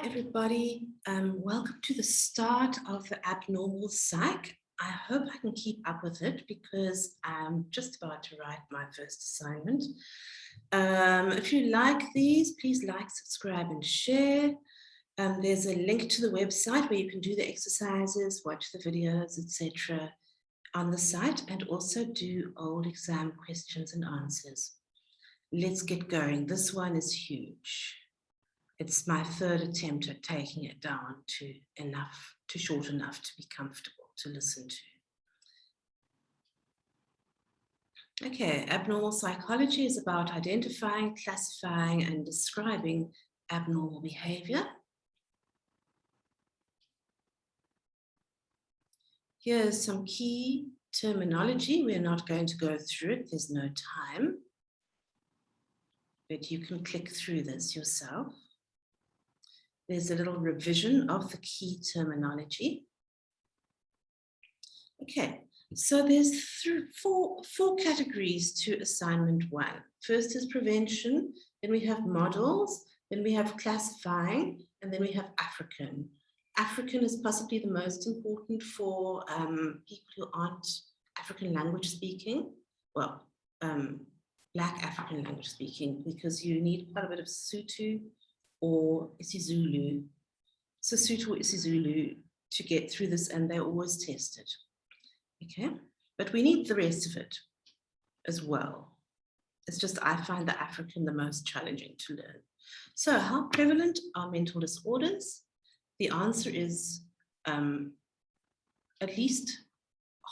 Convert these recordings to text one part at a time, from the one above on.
everybody. Welcome to the start of the Abnormal Psych. I hope I can keep up with it because I'm just about to write my first assignment. If you like these, please like, subscribe, and share. There's a link to the website where you can do the exercises, watch the videos, etc. on the site, and also do old exam questions and answers. Let's get going. This one is huge. It's my third attempt at taking it down to short enough to be comfortable to listen to. Okay, abnormal psychology is about identifying, classifying, and describing abnormal behavior. Here's some key terminology. We're not going to go through it, there's no time, but you can click through this yourself. There's a little revision of the key terminology. Okay, so there's four categories to assignment one. First is prevention, then we have models, then we have classifying, and then we have African. African is possibly the most important for people who aren't African language speaking. Well, Black African language speaking, because you need quite a bit of Sesotho or IsiZulu, Sesotho or IsiZulu to get through this, and they're always tested. Okay, but we need the rest of it as well. It's just I find the African the most challenging to learn. So how prevalent are mental disorders? The answer is at least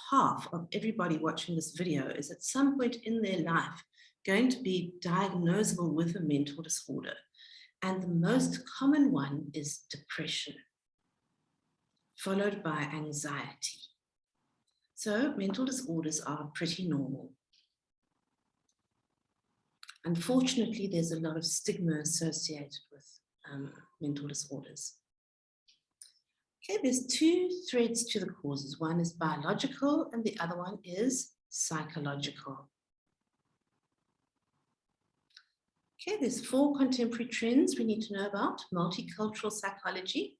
half of everybody watching this video is at some point in their life going to be diagnosable with a mental disorder. And the most common one is depression, followed by anxiety. So mental disorders are pretty normal. Unfortunately, there's a lot of stigma associated with mental disorders. Okay, there's two threads to the causes. One is biological and the other one is psychological. Okay, there's four contemporary trends we need to know about. Multicultural psychology,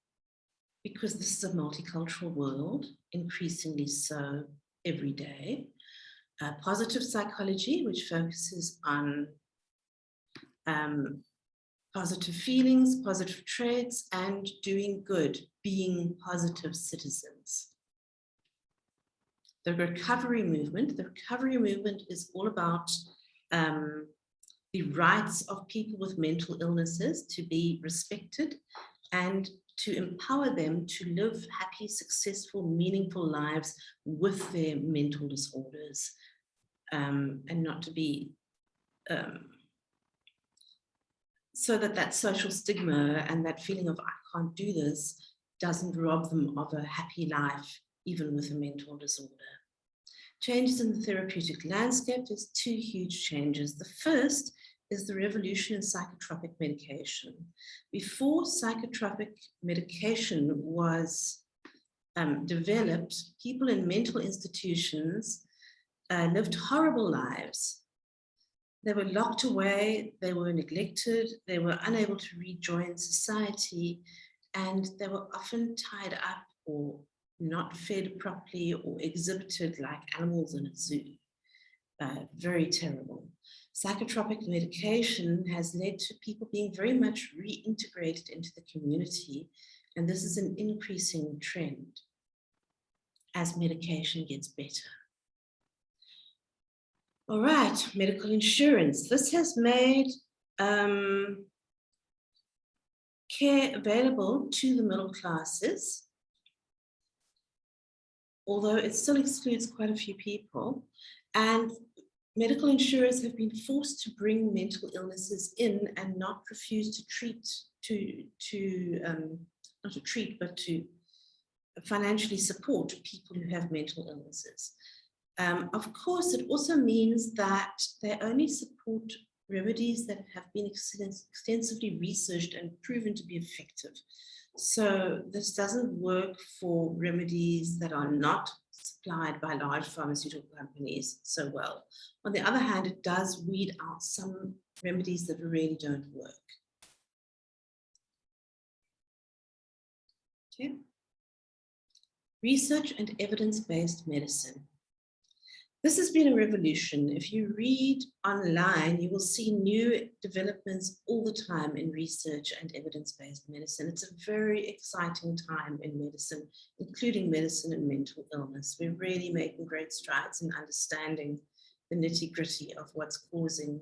because this is a multicultural world, increasingly so every day. Positive psychology, which focuses on positive feelings, positive traits, and doing good, being positive citizens. The recovery movement is all about the rights of people with mental illnesses to be respected and to empower them to live happy, successful, meaningful lives with their mental disorders, and not to be, so that social stigma and that feeling of I can't do this doesn't rob them of a happy life, even with a mental disorder. Changes in the therapeutic landscape, there's two huge changes. The first is the revolution in psychotropic medication. Before psychotropic medication was developed, people in mental institutions lived horrible lives. They were locked away, they were neglected, they were unable to rejoin society, and they were often tied up or not fed properly or exhibited like animals in a zoo. Very terrible. Psychotropic medication has led to people being very much reintegrated into the community, and this is an increasing trend as medication gets better. All right, medical insurance. This has made care available to the middle classes, although it still excludes quite a few people. And medical insurers have been forced to bring mental illnesses in and not refuse to treat, not to treat, but to financially support people who have mental illnesses. Of course, it also means that they only support remedies that have been extensively researched and proven to be effective. So this doesn't work for remedies that are not supplied by large pharmaceutical companies so well. On the other hand, it does weed out some remedies that really don't work. Okay. Research and evidence-based medicine. This has been a revolution. If you read online, you will see new developments all the time in research and evidence-based medicine. It's a very exciting time in medicine, including medicine and mental illness. We're really making great strides in understanding the nitty-gritty of what's causing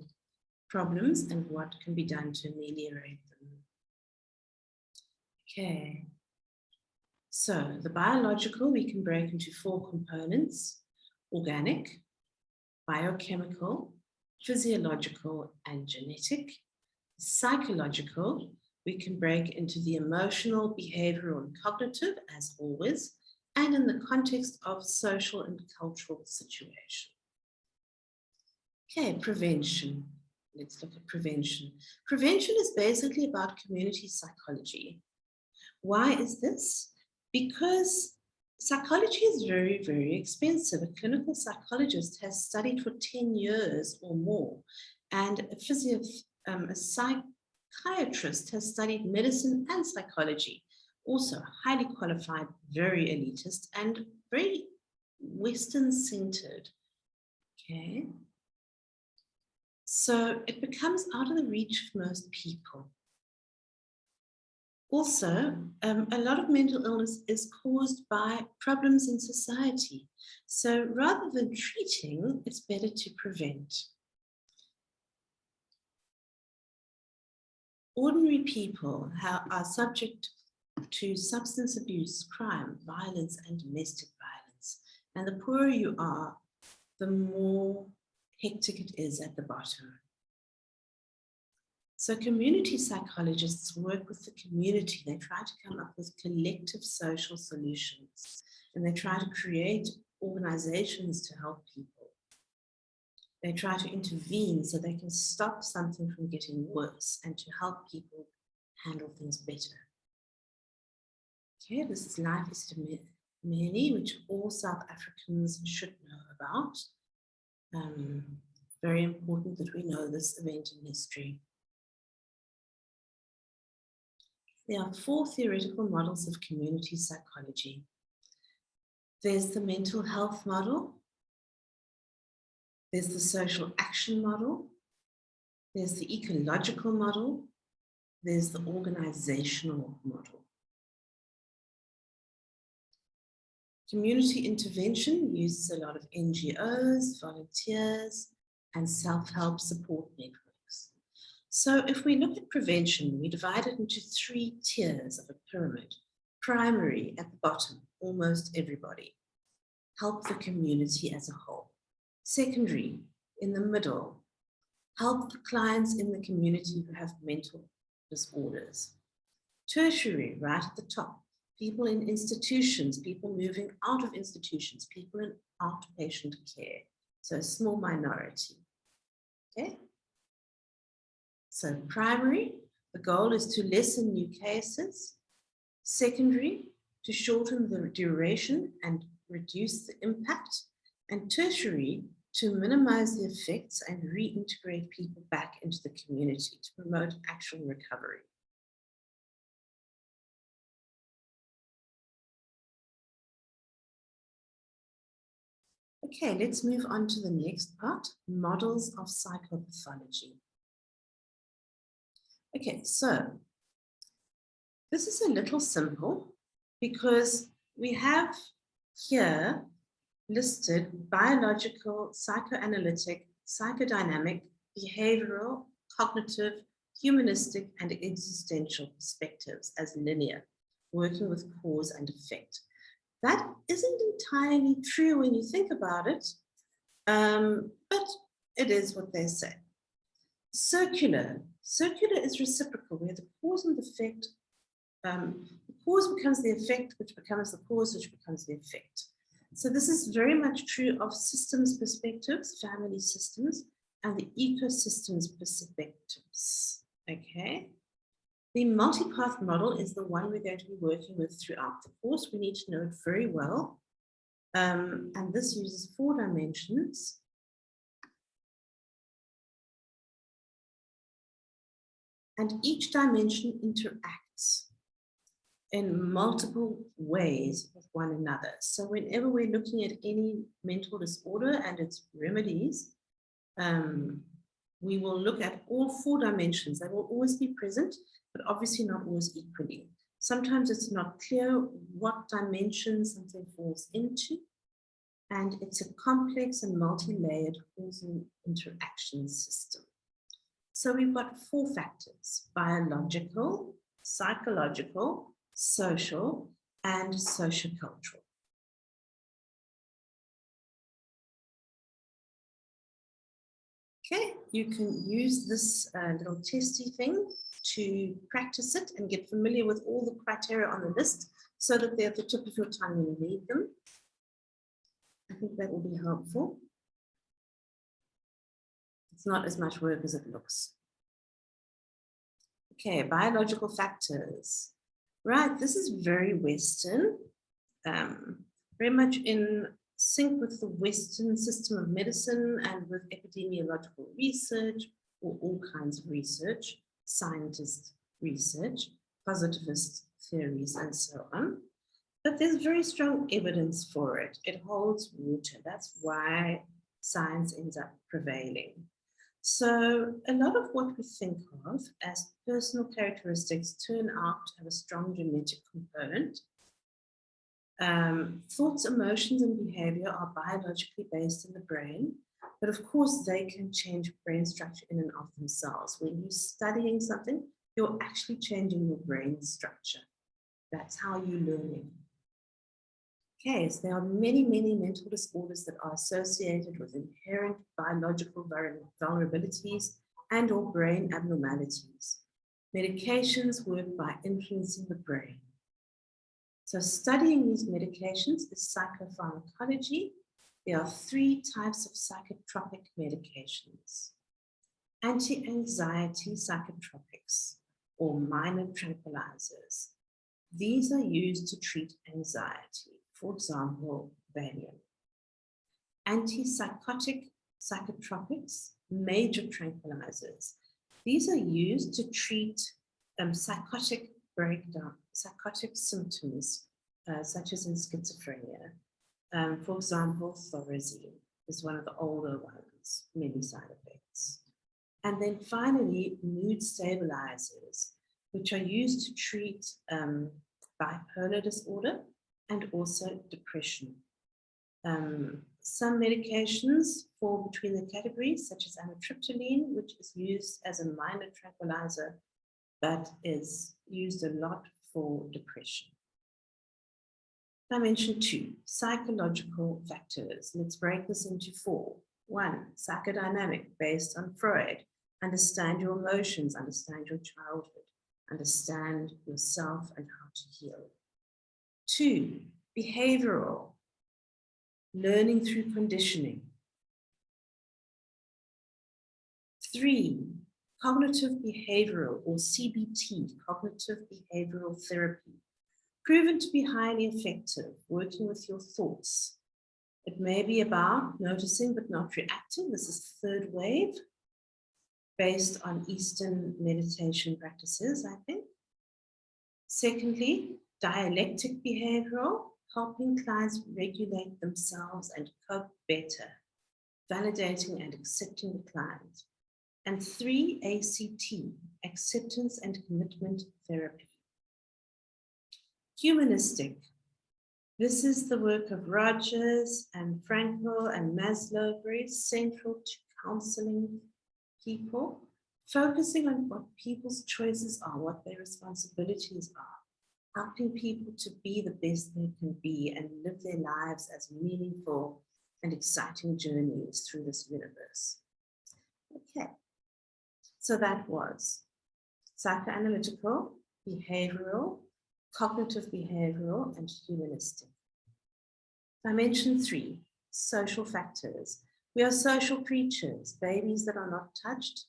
problems and what can be done to ameliorate them. Okay. So the biological, we can break into 4 components: organic, biochemical, physiological, and genetic. Psychological, we can break into the emotional, behavioral, and cognitive, as always, and in the context of social and cultural situation. Okay, prevention. Let's look at prevention. Prevention is basically about community psychology. Why is this? Because psychology is very, very expensive. A clinical psychologist has studied for 10 years or more, and a psychiatrist has studied medicine and psychology, also highly qualified, very elitist, and very Western-centered. Okay. So it becomes out of the reach of most people. Also, a lot of mental illness is caused by problems in society. So rather than treating, it's better to prevent. Ordinary people are subject to substance abuse, crime, violence, and domestic violence. And the poorer you are, the more hectic it is at the bottom. So community psychologists work with the community. They try to come up with collective social solutions, and they try to create organizations to help people. They try to intervene so they can stop something from getting worse and to help people handle things better. Okay, this is Life is Many, which all South Africans should know about. Very important that we know this event in history. There are 4 theoretical models of community psychology. There's the mental health model. There's the social action model. There's the ecological model. There's the organizational model. Community intervention uses a lot of NGOs, volunteers, and self-help support networks. So if we look at prevention, we divide it into 3 tiers of a pyramid. Primary at the bottom, almost everybody. Help the community as a whole. Secondary, in the middle, help the clients in the community who have mental disorders. Tertiary, right at the top, people in institutions, people moving out of institutions, people in outpatient care. So a small minority. Okay? So primary, the goal is to lessen new cases. Secondary, to shorten the duration and reduce the impact. And tertiary, to minimize the effects and reintegrate people back into the community to promote actual recovery. Okay, let's move on to the next part, models of psychopathology. Okay, so this is a little simple because we have here listed biological, psychoanalytic, psychodynamic, behavioral, cognitive, humanistic, and existential perspectives as linear, working with cause and effect. That isn't entirely true when you think about it, but it is what they say. Circular is reciprocal, where the cause and the effect, the cause becomes the effect, which becomes the cause, which becomes the effect. So this is very much true of systems perspectives, family systems, and the ecosystems perspectives, okay? The multipath model is the one we're going to be working with throughout the course. We need to know it very well. And this uses 4 dimensions. And each dimension interacts. in multiple ways with one another. So whenever we're looking at any mental disorder and its remedies, we will look at all 4 dimensions. They will always be present, but obviously not always equally. Sometimes it's not clear what dimension something falls into, and it's a complex and multi-layered causal interaction system. So we've got 4 factors: biological, psychological, social, and sociocultural. Okay, you can use this little testy thing to practice it and get familiar with all the criteria on the list so that they're at the tip of your tongue when you read them. I think that will be helpful. It's not as much work as it looks. Okay, biological factors. Right, this is very Western, very much in sync with the Western system of medicine and with epidemiological research, or all kinds of research, scientist research, positivist theories, and so on. But there's very strong evidence for it. It holds water. That's why science ends up prevailing. So a lot of what we think of as personal characteristics turn out to have a strong genetic component. Thoughts, emotions, and behavior are biologically based in the brain, but of course they can change brain structure in and of themselves. When you're studying something, you're actually changing your brain structure. That's how you're learning. Okay, so there are many, many mental disorders that are associated with inherent biological vulnerabilities and or brain abnormalities. Medications work by influencing the brain. So studying these medications is psychopharmacology. There are 3 types of psychotropic medications. Anti-anxiety psychotropics, or minor tranquilizers. These are used to treat anxiety. For example, Valium. Antipsychotic psychotropics, major tranquilizers. These are used to treat psychotic breakdown, psychotic symptoms, such as in schizophrenia. For example, Thorazine is one of the older ones, many side effects. And then finally, mood stabilizers, which are used to treat bipolar disorder and also depression. Some medications fall between the categories, such as amitriptyline, which is used as a minor tranquilizer, but is used a lot for depression. Dimension 2, psychological factors. Let's break this into 4. 1, psychodynamic, based on Freud. Understand your emotions, understand your childhood, understand yourself and how to heal. 2, behavioral, learning through conditioning. 3, cognitive behavioral, or CBT, cognitive behavioral therapy, proven to be highly effective, working with your thoughts. It may be about noticing but not reacting. This is 3rd wave, based on Eastern meditation practices, I think. Secondly, dialectic behavioral, helping clients regulate themselves and cope better, validating and accepting the client. And 3, ACT, acceptance and commitment therapy. Humanistic. This is the work of Rogers and Frankl and Maslow, very central to counseling people, focusing on what people's choices are, what their responsibilities are, helping people to be the best they can be and live their lives as meaningful and exciting journeys through this universe. Okay, so that was psychoanalytical, behavioral, cognitive behavioral, and humanistic. Dimension 3, social factors. We are social creatures. Babies that are not touched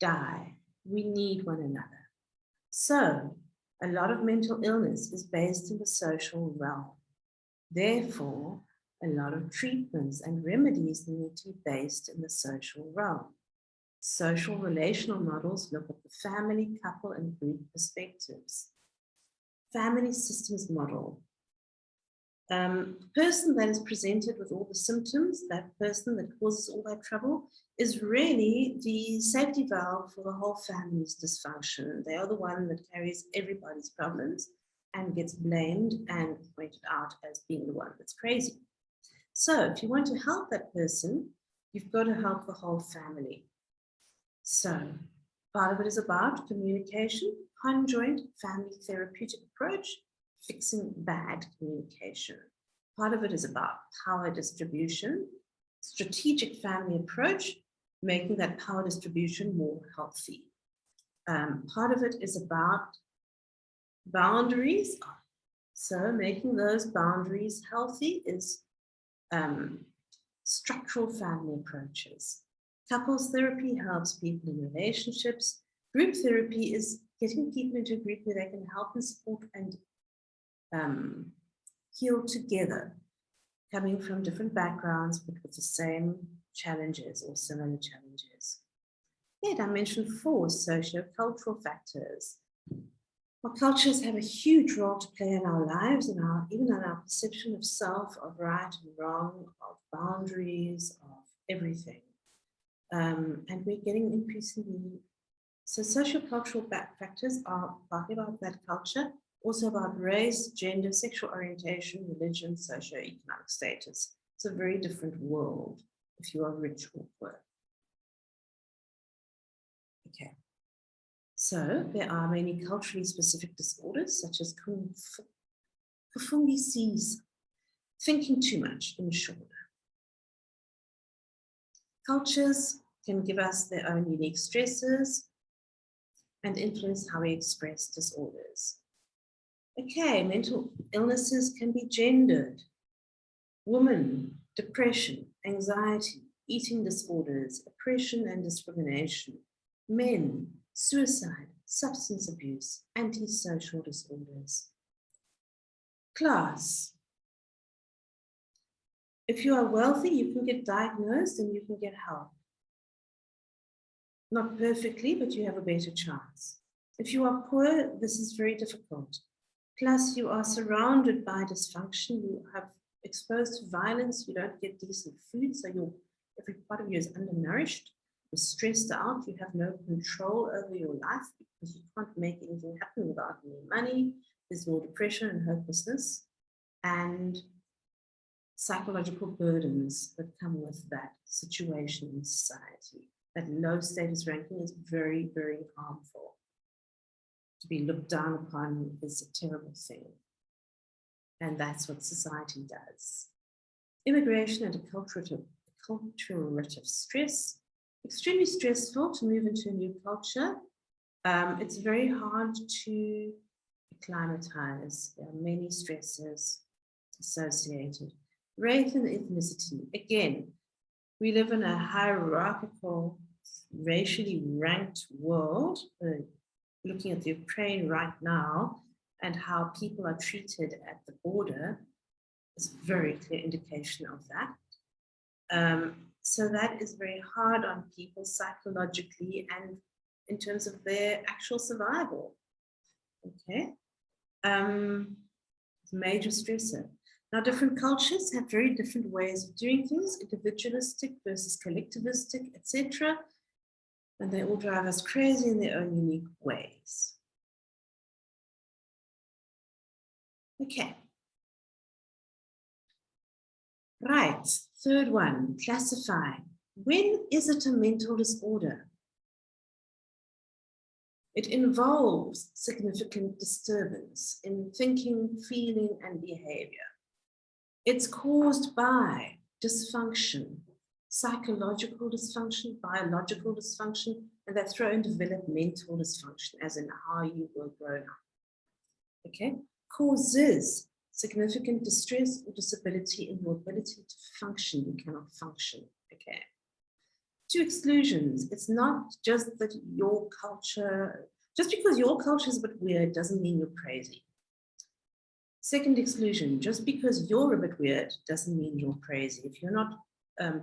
die. We need one another. So, a lot of mental illness is based in the social realm. Therefore, a lot of treatments and remedies need to be based in the social realm. Social relational models look at the family, couple, and group perspectives. family systems model. Person that is presented with all the symptoms, that person that causes all that trouble, is really the safety valve for the whole family's dysfunction. They are the one that carries everybody's problems and gets blamed and pointed out as being the one that's crazy. So if you want to help that person, you've got to help the whole family. So part of it is about communication, conjoint family therapeutic approach, fixing bad communication. Part of it is about power distribution, strategic family approach, making that power distribution more healthy. Part of it is about boundaries. So making those boundaries healthy is structural family approaches. Couples therapy helps people in relationships. Group therapy is getting people into a group where they can help and support and heal together, coming from different backgrounds, but with the same challenges or similar challenges. Yeah, dimension 4, sociocultural factors. Our cultures have a huge role to play in our lives and even in our perception of self, of right and wrong, of boundaries, of everything. And we're getting increasingly, so sociocultural factors are partly about that culture, also about race, gender, sexual orientation, religion, socioeconomic status. It's a very different world if you are rich or poor. Okay. So there are many culturally specific disorders, such as kufungisi's, thinking too much, in short. Cultures can give us their own unique stresses and influence how we express disorders. Okay, mental illnesses can be gendered. Women, depression, anxiety, eating disorders, oppression and discrimination. Men, suicide, substance abuse, antisocial disorders. Class. If you are wealthy, you can get diagnosed and you can get help. Not perfectly, but you have a better chance. If you are poor, this is very difficult. Plus, you are surrounded by dysfunction, you have exposed to violence, you don't get decent food, so every part of you is undernourished, you're stressed out, you have no control over your life because you can't make anything happen without any money, there's more depression and hopelessness, and psychological burdens that come with that situation in society. That low status ranking is very, very harmful. To be looked down upon is a terrible thing. And that's what society does. Immigration and a cultural rate of stress. Extremely stressful to move into a new culture. It's very hard to acclimatize. There are many stresses associated. Race and ethnicity. Again, we live in a hierarchical, racially ranked world. Looking at the Ukraine right now and how people are treated at the border is a very clear indication of that. So that is very hard on people psychologically and in terms of their actual survival. Okay, major stressor. Now, different cultures have very different ways of doing things, individualistic versus collectivistic, etc. And they all drive us crazy in their own unique ways. Okay. Right, third one, classify. When is it a mental disorder? It involves significant disturbance in thinking, feeling, and behavior. It's caused by dysfunction, psychological dysfunction, biological dysfunction, and they throw in developmental dysfunction, as in how you were grown up. Okay, causes significant distress or disability in your ability to function. You cannot function. Okay. 2 exclusions. It's not just that your culture, just because your culture is a bit weird doesn't mean you're crazy. Second exclusion, just because you're a bit weird doesn't mean you're crazy. If you're not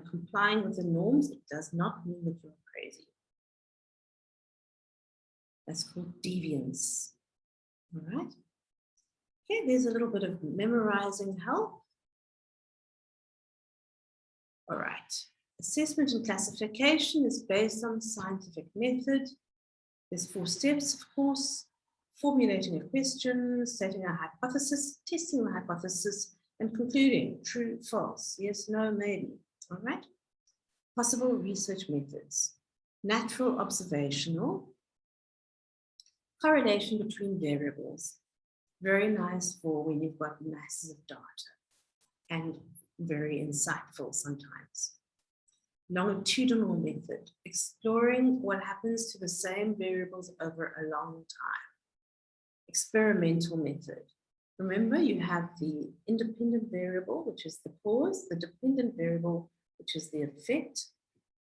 complying with the norms, it does not mean that you're crazy. That's called deviance. All right. Okay, there's a little bit of memorizing help. All right. Assessment and classification is based on scientific method. There's 4 steps, of course: formulating a question, stating a hypothesis, testing the hypothesis, and concluding true, false, yes, no, maybe. All right. Possible research methods: natural observational, correlation between variables. Very nice for when you've got masses of data and very insightful sometimes. Longitudinal method, exploring what happens to the same variables over a long time. Experimental method. Remember, you have the independent variable, which is the cause, the dependent variable, which is the effect,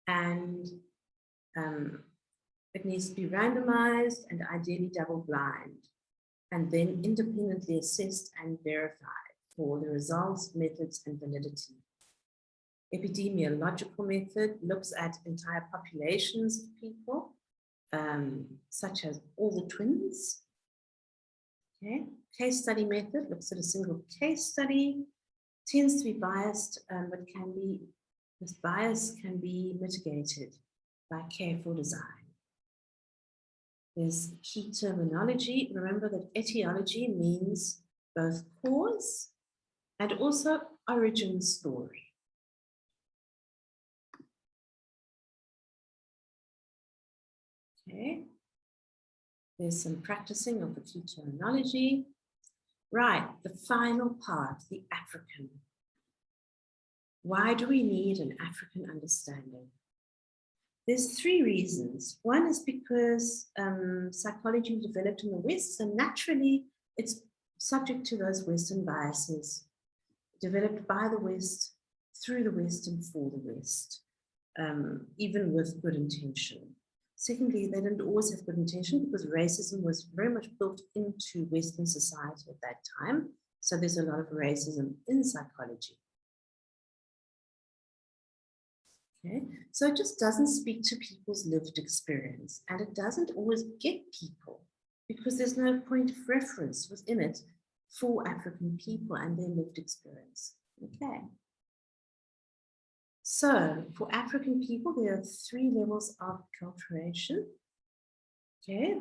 and it needs to be randomized and ideally double-blind, and then independently assessed and verified for the results, methods, and validity. Epidemiological method looks at entire populations of people, such as all the twins. Okay. Case study method looks at a single case study, tends to be biased, but this bias can be mitigated by careful design. There's key terminology. Remember that etiology means both cause and also origin story. Okay. There's some practicing of the key terminology. Right, the final part, the African. Why do we need an African understanding? There's 3 reasons. One is because psychology developed in the West, and naturally it's subject to those Western biases, developed by the West, through the West, and for the West, even with good intention. Secondly, they didn't always have good intention because racism was very much built into Western society at that time. So there's a lot of racism in psychology. Okay, so it just doesn't speak to people's lived experience, and it doesn't always get people because there's no point of reference within it for African people and their lived experience. Okay. So for African people, there are 3 levels of acculturation. Okay,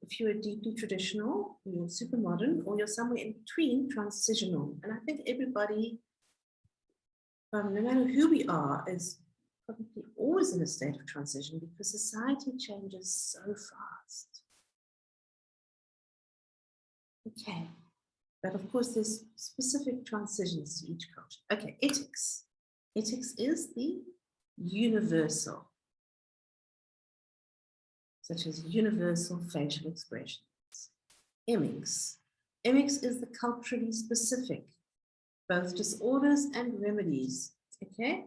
if you're deeply traditional, you're super modern, or you're somewhere in between, transitional. And I think everybody, no matter who we are, is probably always in a state of transition because society changes so fast. Okay, but of course there's specific transitions to each culture. Okay, ethics. Ethics is the universal, such as universal facial expressions. Emics. Emics is the culturally specific, both disorders and remedies. Okay?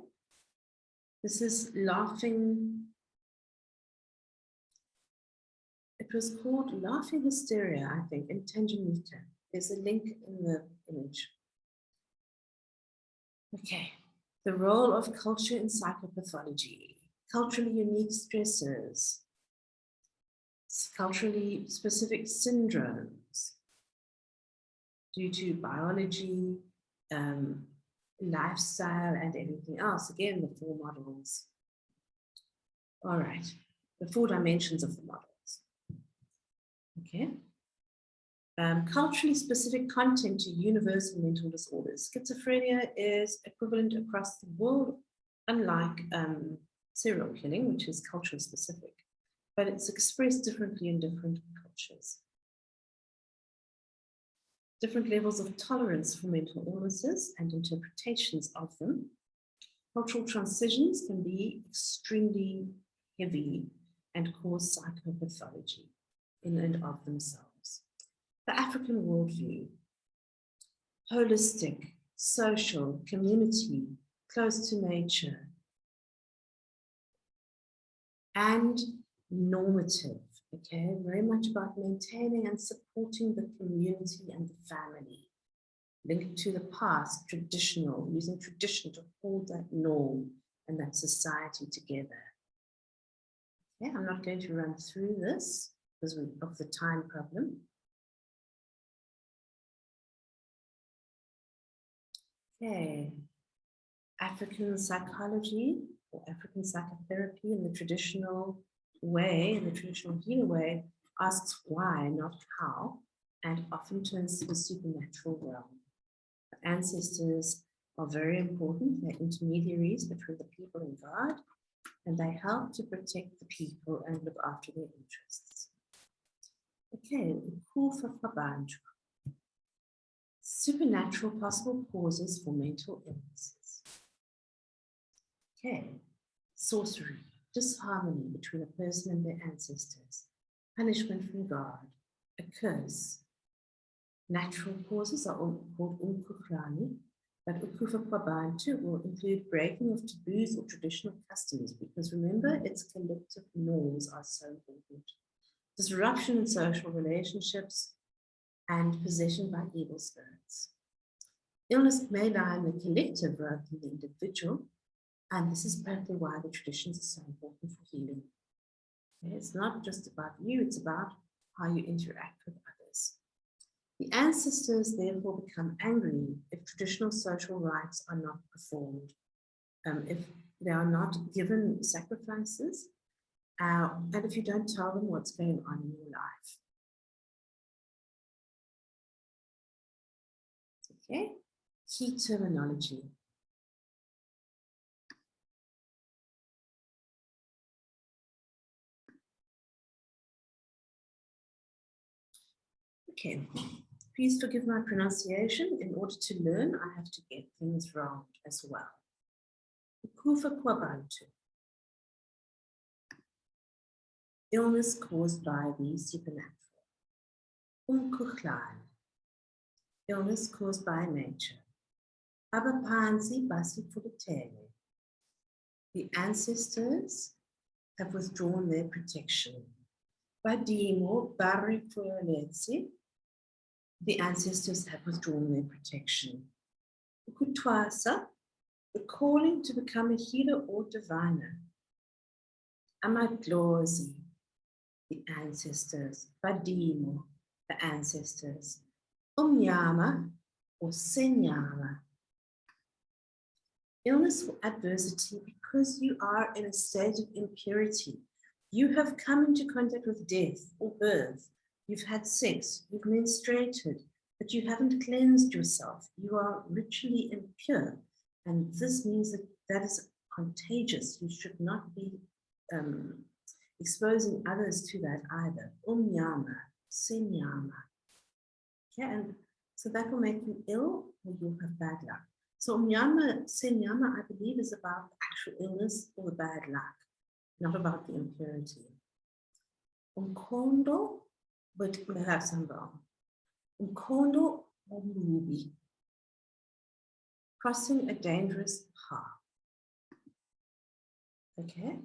This is laughing. It was called laughing hysteria, I think, in Tanganyika. There's a link in the image. Okay. The role of culture in psychopathology, culturally unique stressors, culturally specific syndromes due to biology, lifestyle, and everything else. Again, the 4 models. All right, the 4 dimensions of the models. Okay. Culturally specific content to universal mental disorders. Schizophrenia is equivalent across the world, unlike serial killing, which is culture specific, but it's expressed differently in different cultures. Different levels of tolerance for mental illnesses and interpretations of them. Cultural transitions can be extremely heavy and cause psychopathology in and of themselves. The African worldview, holistic, social, community, close to nature, and normative, okay, very much about maintaining and supporting the community and the family, linked to the past, traditional, using tradition to hold that norm and that society together. Okay, I'm not going to run through this because of the time problem. Okay. African psychology or African psychotherapy in the traditional way, in the traditional healer way, asks why, not how, and often turns to the supernatural realm. The ancestors are very important. They're intermediaries between the people and God, and they help to protect the people and look after their interests. Okay, supernatural possible causes for mental illnesses. Okay, sorcery, disharmony between a person and their ancestors, punishment from God, a curse. Natural causes are called umkhuhlane, but ukufakwabantu will include breaking of taboos or traditional customs, because remember, its collective norms are so important. Disruption in social relationships and possession by evil spirits. Illness may lie in the collective rather than the individual, and this is partly why the traditions are so important for healing. Okay? It's not just about you, it's about how you interact with others. The ancestors therefore become angry if traditional social rites are not performed, if they are not given sacrifices, and if you don't tell them what's going on in your life. Okay, key terminology. Okay, please forgive my pronunciation. In order to learn, I have to get things wrong as well. Ukufakwabantu. Illness caused by the supernatural. Umkhuhlane. Illness caused by nature. Abaphansi basifulutele. The ancestors have withdrawn their protection. Badimo barifuletse. The ancestors have withdrawn their protection. Ukutwasa, the calling to become a healer or diviner. Amadlozi, the ancestors. Badimo, the ancestors. Umnyama or Senyama. Illness or adversity because you are in a state of impurity. You have come into contact with death or birth. You've had sex, you've menstruated, but you haven't cleansed yourself. You are ritually impure. And this means that that is contagious. You should not be exposing others to that either. Umnyama, Senyama. Okay, and so that will make you ill or you'll have bad luck. So umnyama, Senyama, I believe, is about actual illness or bad luck, not about the impurity. Umkhondo, but perhaps I'm wrong. Umkhondo omubi, crossing a dangerous path. Okay.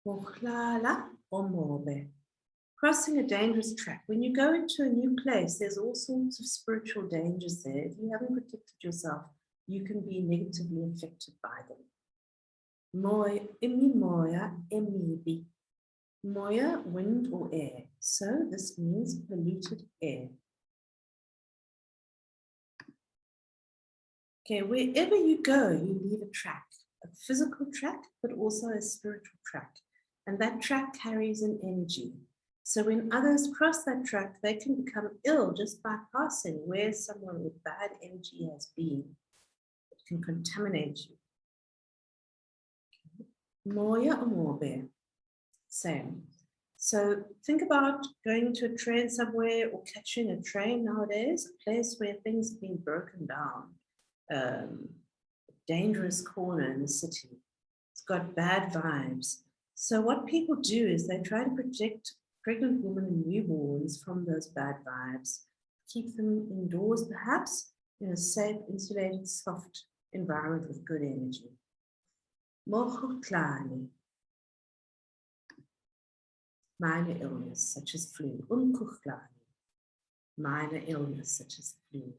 Ukhlala omobe, crossing a dangerous track. When you go into a new place, there's all sorts of spiritual dangers there. If you haven't protected yourself, you can be negatively affected by them. Moya, moya, emibi. Moya, wind or air. So this means polluted air. Okay, wherever you go, you leave a track, a physical track, but also a spiritual track. And that track carries an energy. So when others cross that track, they can become ill just by passing where someone with bad energy has been. It can contaminate you. Moya omobe, same. So think about going to a train somewhere or catching a train nowadays, a place where things have been broken down. A dangerous corner in the city. It's got bad vibes. So what people do is they try to protect pregnant women and newborns from those bad vibes, keep them indoors perhaps in a safe, insulated, soft environment with good energy. Mokhuhlane, minor illness such as flu. Umkhuhlane, minor illness such as flu.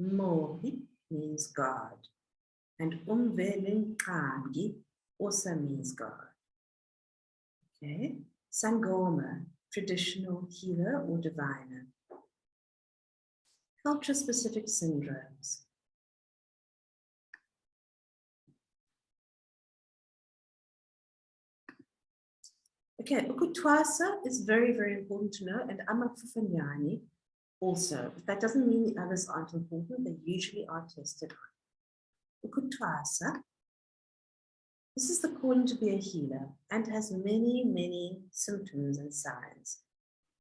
Mohi means God, and umvelinqangi also means God. Okay, Sangoma, traditional healer or diviner. Culture-specific syndromes. Okay, ukutwasa is very, very important to know, and amafufanyani also. But that doesn't mean the others aren't important. They usually are tested on. Ukutwasa. This is the calling to be a healer and has many, many symptoms and signs.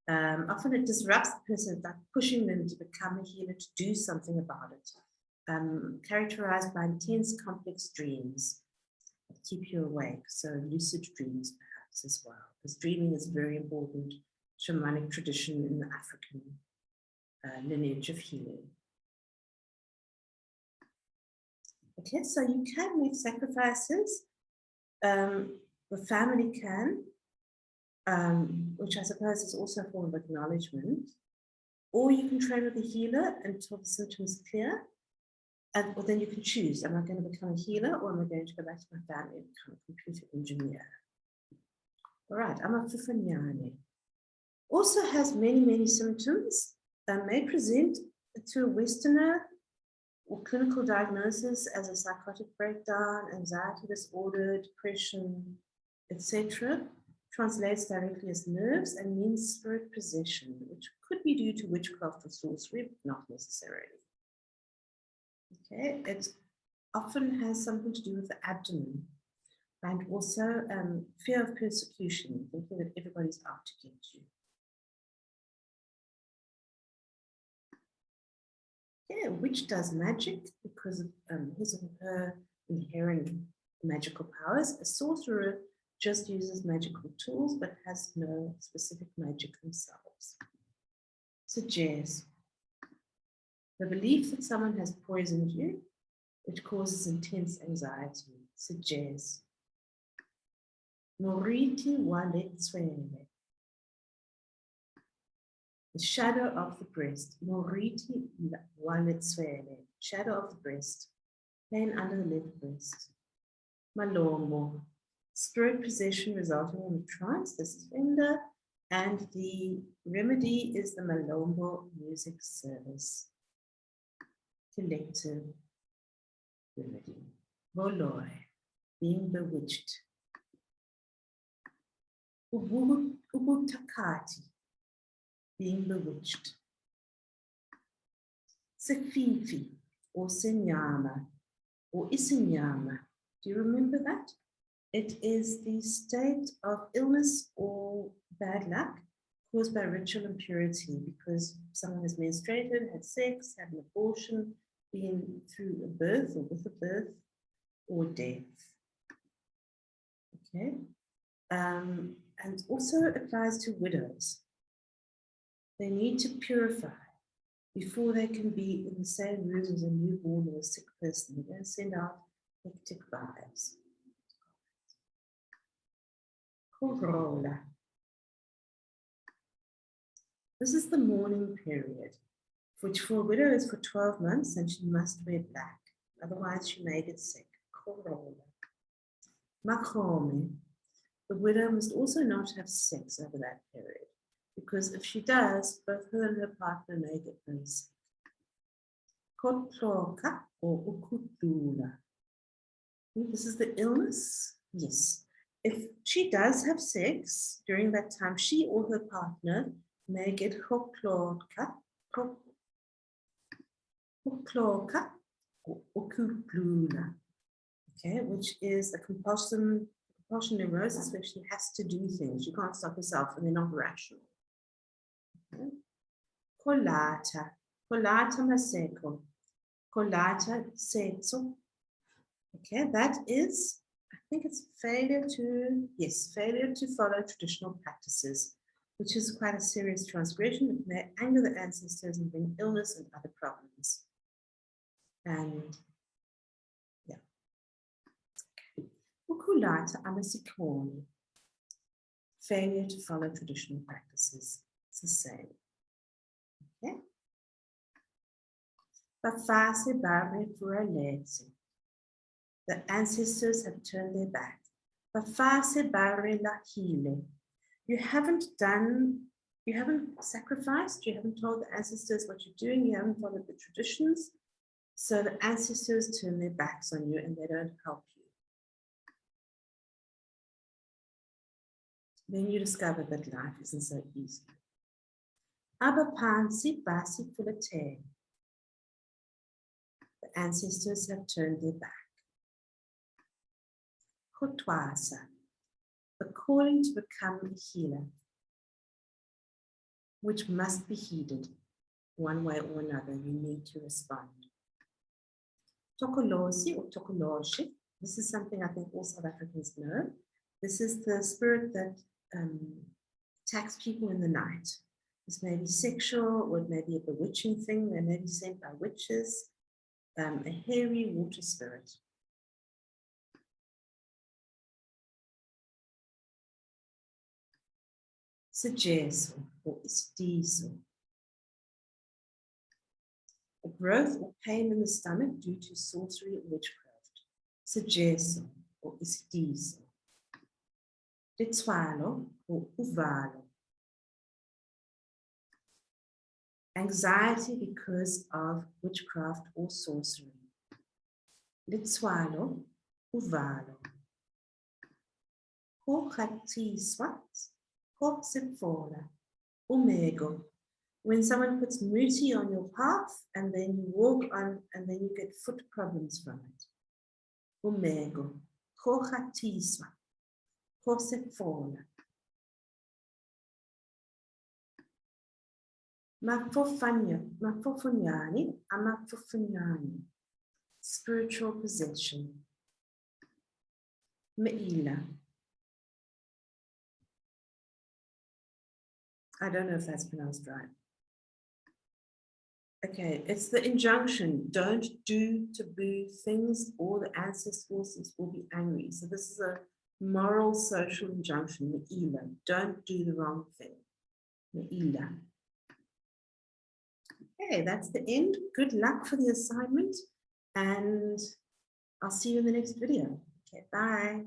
Often it disrupts the person, like pushing them to become a healer, to do something about it. Characterized by intense, complex dreams that keep you awake. So lucid dreams, perhaps, as well. Because dreaming is very important shamanic tradition in the African lineage of healing. Okay, so you can make sacrifices. The family can, which I suppose is also a form of acknowledgement. Or you can train with a healer until the symptoms clear. Or then you can choose, am I going to become a healer or am I going to go back to my family and become a computer engineer? All right, amafufanyane. Also has many, many symptoms that may present to a Westerner or clinical diagnosis as a psychotic breakdown, anxiety disorder, depression, etc. Translates directly as nerves and means spirit possession, which could be due to witchcraft or sorcery, but not necessarily. Okay, it often has something to do with the abdomen and also fear of persecution, thinking that everybody's out to get you. Yeah, witch does magic because of his or her inherent magical powers. A sorcerer just uses magical tools but has no specific magic themselves. Suggest the belief that someone has poisoned you, which causes intense anxiety. Suggest Moriti waletswele. The shadow of the breast, Moriti waletswele, shadow of the breast, pain under the left breast. Malombo, spirit possession resulting in a trance, this is Fender, and the remedy is the Malombo music service. Collective remedy. Boloi, being bewitched. Ubutakati, being bewitched. Sefifi, or Senyama, or Isinyama. Do you remember that? It is the state of illness or bad luck caused by ritual impurity because someone has menstruated, had sex, had an abortion, been through a birth or with a birth or death. Okay. And also applies to widows. They need to purify before they can be in the same room as a newborn or a sick person. They don't send out hectic vibes. Corolla. This is the mourning period, which for a widow is for 12 months and she must wear black. Otherwise she may get sick. Corolla. Makome. The widow must also not have sex over that period, because if she does, both her and her partner may get very sick. Kotloka or ukudula. This is the illness. Yes. If she does have sex during that time, she or her partner may get hokloka or ukudula. Okay, which is a compulsion neurosis where she has to do things. She can't stop herself and they're not rational. Okay. Kolata maseko. Kolata setso. Okay, that is, I think it's failure to follow traditional practices, which is quite a serious transgression. It may anger the ancestors and bring illness and other problems. And yeah. Ukulata amasikoni. Failure to follow traditional practices. It's the same. Okay. Bafase bare furaletse. The ancestors have turned their back. Bafase bare lahile. You haven't sacrificed, you haven't told the ancestors what you're doing, you haven't followed the traditions. So the ancestors turn their backs on you and they don't help you. then you discover that life isn't so easy. Aber phansi basi fulate. The ancestors have turned their back. Kotwasa, the calling to become a healer, which must be heeded. One way or another, you need to respond. Tokolosi or Tokoloshi, this is something I think all South Africans know. This is the spirit that attacks people in the night. This may be sexual, or it may be a bewitching thing. They may be sent by witches, a hairy water spirit. Suggeso or istiso. A growth or pain in the stomach due to sorcery or witchcraft. Suggeso or istiso. Litswalo or uvalo. Anxiety because of witchcraft or sorcery. Litswalo, uvalo. Kochatiswat, koksipfola, umego. When someone puts muti on your path and then you walk on and then you get foot problems from it. Umego, kochatiswat, koksipfola. Mafofanyani, amafofanyani. Spiritual possession. Meila. I don't know if that's pronounced right. Okay, it's the injunction. Don't do taboo things or the ancestor forces will be angry. So this is a moral social injunction. Meila. Don't do the wrong thing. Meila. Okay, that's the end. Good luck for the assignment, and I'll see you in the next video. Okay, bye.